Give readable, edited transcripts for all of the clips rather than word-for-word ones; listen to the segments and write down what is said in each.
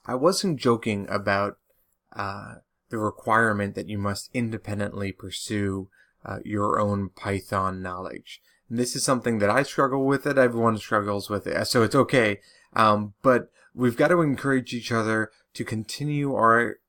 I wasn't joking about the requirement that you must independently pursue your own Python knowledge. And this is something that I struggle with it. Everyone struggles with it, so it's okay. But we've got to encourage each other to continue our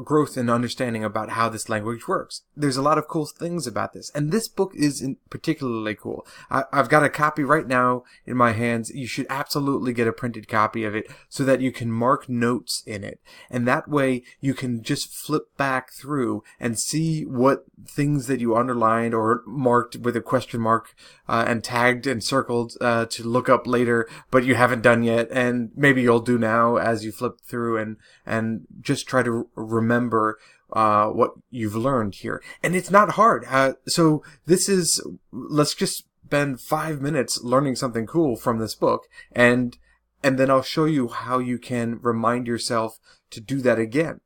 growth and understanding about how this language works. There's a lot of cool things about this, and this book is particularly cool. I've got a copy right now in my hands. You should absolutely get a printed copy of it so that you can mark notes in it, and that way you can just flip back through and see what things that you underlined or marked with a question mark and tagged and circled to look up later, but you haven't done yet, and maybe you'll do now as you flip through and just try to remember what you've learned here. And it's not hard. So let's just spend 5 minutes learning something cool from this book, and then I'll show you how you can remind yourself to do that again.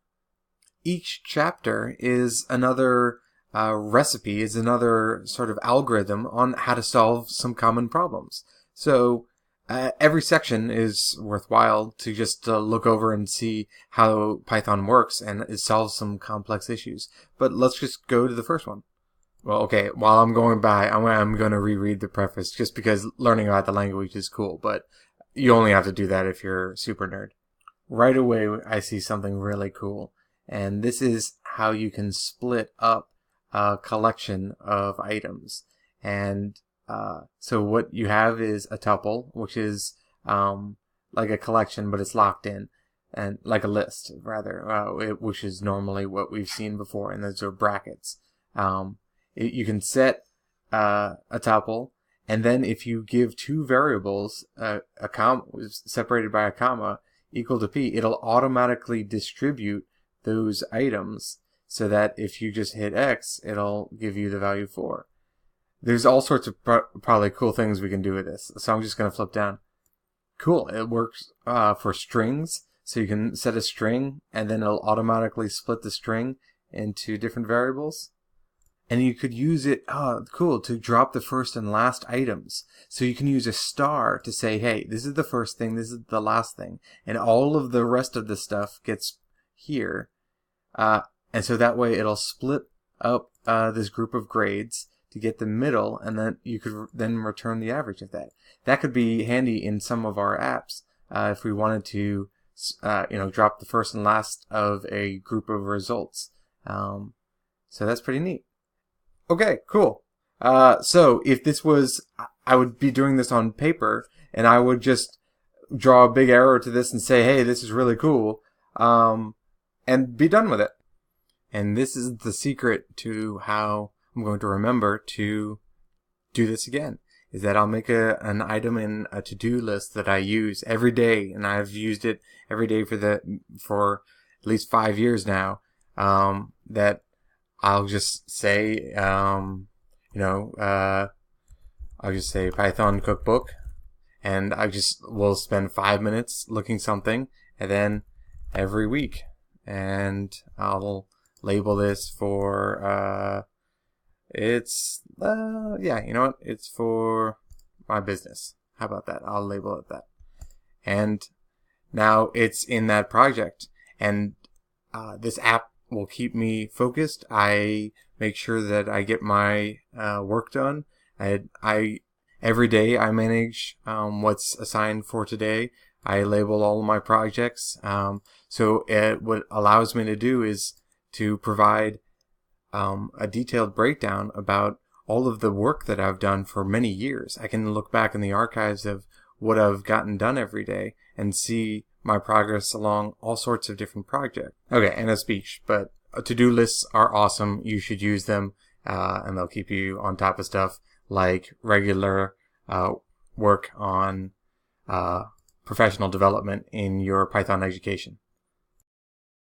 Each chapter is another recipe, is another sort of algorithm on how to solve some common problems. So every section is worthwhile to just look over and see how Python works and it solves some complex issues. But let's just go to the first one. Well, okay, while I'm going by, I'm going to reread the preface just because learning about the language is cool, but you only have to do that if you're super nerd. Right away, I see something really cool, and this is how you can split up a collection of items. And so what you have is a tuple, which is like a collection, but it's locked in, and like a list, rather, which is normally what we've seen before, and those are brackets. You can set a tuple, and then if you give two variables, a comma separated by a comma equal to p, it'll automatically distribute those items so that if you just hit X, it'll give you the value 4. There's all sorts of probably cool things we can do with this. So I'm just going to flip down. Cool. It works for strings. So you can set a string and then it'll automatically split the string into different variables. And you could use it, cool, to drop the first and last items. So you can use a star to say, hey, this is the first thing, this is the last thing. And all of the rest of the stuff gets here. And so that way it'll split up this group of grades to get the middle, and then you could then return the average of that. That could be handy in some of our apps if we wanted to, drop the first and last of a group of results. So that's pretty neat. Okay, cool. So if this was, I would be doing this on paper, and I would just draw a big arrow to this and say, hey, this is really cool, and be done with it. And this is the secret to how I'm going to remember to do this again, is that I'll make an item in a to-do list that I use every day, and I've used it every day for at least 5 years now, that I'll just say, I'll just say Python cookbook, and will spend 5 minutes looking something, and then every week, and I'll label this for, it's for my business. How about that? I'll label it that. And now it's in that project. And this app will keep me focused. I make sure that I get my work done. I every day I manage what's assigned for today. I label all of my projects. So what allows me to do is to provide a detailed breakdown about all of the work that I've done for many years. I can look back in the archives of what I've gotten done every day and see my progress along all sorts of different projects. Okay, and a speech, but to-do lists are awesome. You should use them, and they'll keep you on top of stuff like regular work on professional development in your Python education.